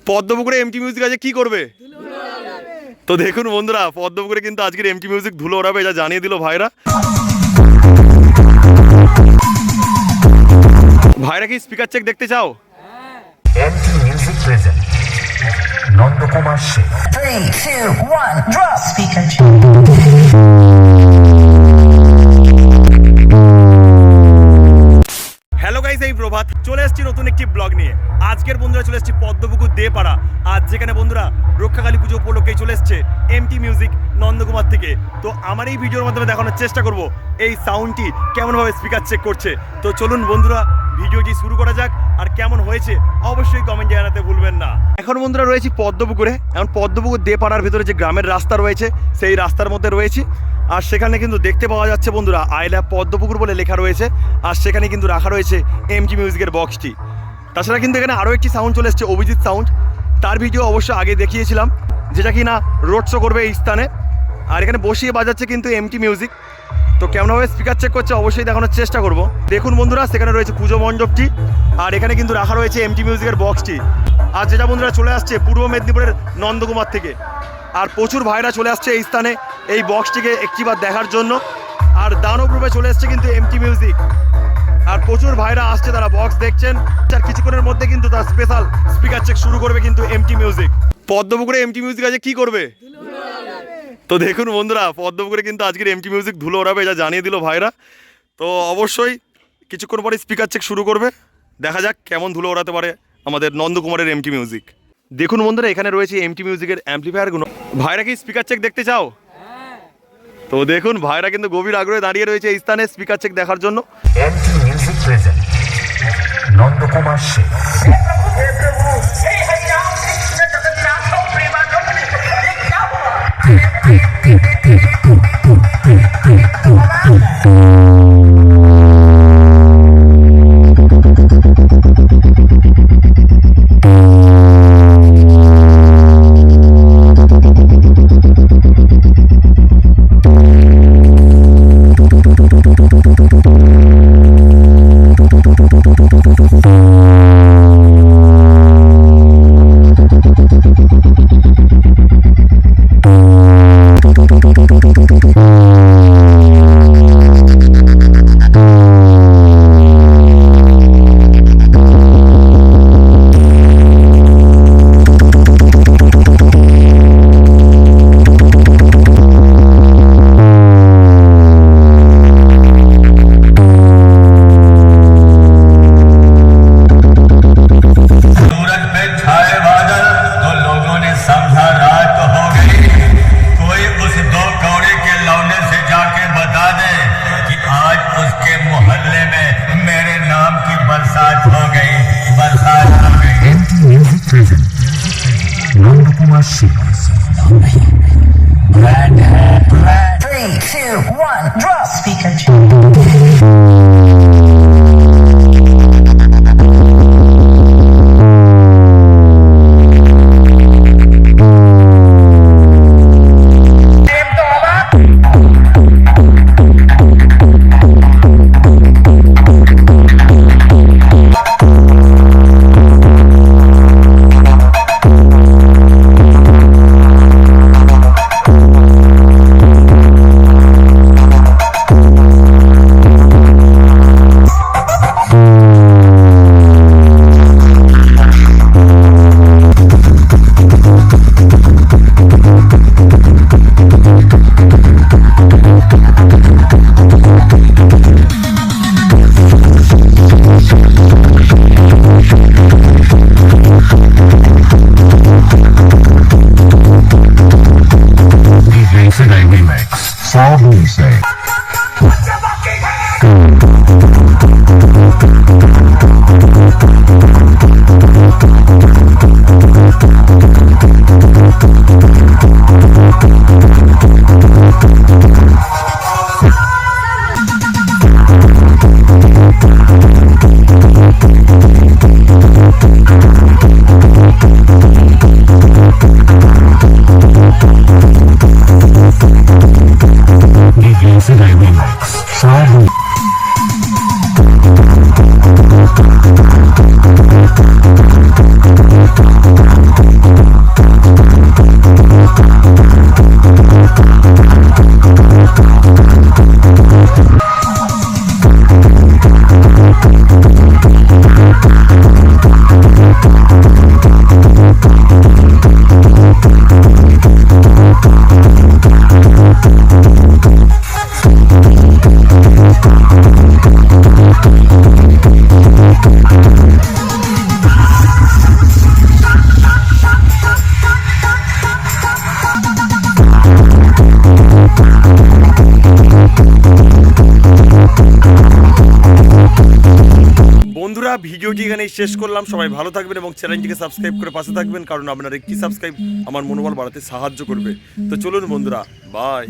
পদ্মপুকুরে MT music আজকে কি করবে? তো দেখুন বন্ধুরা, পদ্মপুকুরে কিন্তু আজকের এমটি মিউজিক ধুলো ওড়াবে, যা জানিয়ে দিল ভাইরা। ভাইরা কি স্পিকার চেক দেখতে চাও? MT music present Nandakumar Shil. 3, 2, 1 drop speaker check. Hello guys, এই প্রভাত চলে এসেছি নতুন একটি ব্লগ নিয়ে। আজকের বন্ধুরা চলে এসেছি পদ্মপুকুর দেপাড়া। আজ যেখানে বন্ধুরা রক্ষাকালী পুজো উপলক্ষেই চলে এসছে এমটি মিউজিক নন্দকুমার থেকে। তো আমার এই ভিডিওর মাধ্যমে দেখানোর চেষ্টা করব এই সাউন্ডটি কেমনভাবে স্পিকার চেক করছে। তো চলুন বন্ধুরা ভিডিওটি শুরু করা যাক, আর কেমন হয়েছে অবশ্যই কমেন্টে জানাতে ভুলবেন না। এখন বন্ধুরা রয়েছি পদ্মপুকুরে। এখন পদ্মপুকুর দেপাড়ার ভিতরে যে গ্রামের রাস্তা রয়েছে সেই রাস্তার মধ্যে রয়েছি। আর সেখানে কিন্তু দেখতে পাওয়া যাচ্ছে বন্ধুরা আই লাভ পদ্মপুকুর বলে লেখা রয়েছে। আর সেখানে কিন্তু রাখা রয়েছে এমটি মিউজিকের বক্সটি। তাছাড়া কিন্তু এখানে আরও একটি সাউন্ড চলে এসছে, অভিজিৎ সাউন্ড। তার ভিডিও অবশ্য আগে দেখিয়েছিলাম, যেটা কি না রোড শো করবে এই স্থানে। আর এখানে বসিয়ে বাজাচ্ছে কিন্তু এমটি মিউজিক। তো কেমনভাবে স্পিকার চেক করছে অবশ্যই দেখানোর চেষ্টা করব। দেখুন বন্ধুরা, সেখানে রয়েছে পুজো মণ্ডপটি, আর এখানে কিন্তু রাখা রয়েছে এমটি মিউজিকের বক্সটি। আর যেটা বন্ধুরা চলে আসছে পূর্ব মেদিনীপুরের নন্দকুমার থেকে। আর প্রচুর ভাইরা চলে আসছে এই স্থানে এই বক্সটিকে একটিবার দেখার জন্য। আর দানব রূপে চলে আসছে কিন্তু এমটি মিউজিক। আর প্রচুর ভাইরা আসছে, তারা বক্স দেখছেন। আর কিছুক্ষণের মধ্যে কিন্তু তার স্পেশাল স্পিকার চেক শুরু করবে কিন্তু এমটি মিউজিক। পদ্মপুকুরে এমটি মিউজিক আজকে কি করবে? তো দেখুন বন্ধুরা, পদ্মপুকুরে কিন্তু আজকের এমটি মিউজিক ধুলো ওড়াবে, যা জানিয়ে দিল ভাইরা। তো অবশ্যই কিছুক্ষণ পরে স্পিকার চেক শুরু করবে। দেখা যাক কেমন ধুলো ওড়াতে পারে আমাদের নন্দকুমারের এমটি মিউজিক। দেখুন বন্ধুরা, এখানে রয়েছে এমটি মিউজিকের অ্যাম্পলিফায়ারগুলো। ভাইরা কি স্পিকার চেক দেখতে চাও? তো দেখুন ভাইরা কিন্তু গভীর আগ্রহে দাঁড়িয়ে রয়েছে এই স্থানে স্পিকার চেক দেখার জন্য। এমটি মিউজিক প্রেজেন্ট নন্দকুমার শীল। नंदकुमार शील। 3, 2, 1 drop speaker check। বন্ধুরা ভিডিওটি এখানেই শেষ করলাম। সবাই ভালো থাকবেন এবং চ্যানেলটিকে সাবস্ক্রাইব করে পাশে থাকবেন, কারণ আপনার একটি সাবস্ক্রাইব আমার মনোবল বাড়াতে সাহায্য করবে। তো চলুন বন্ধুরা, বাই।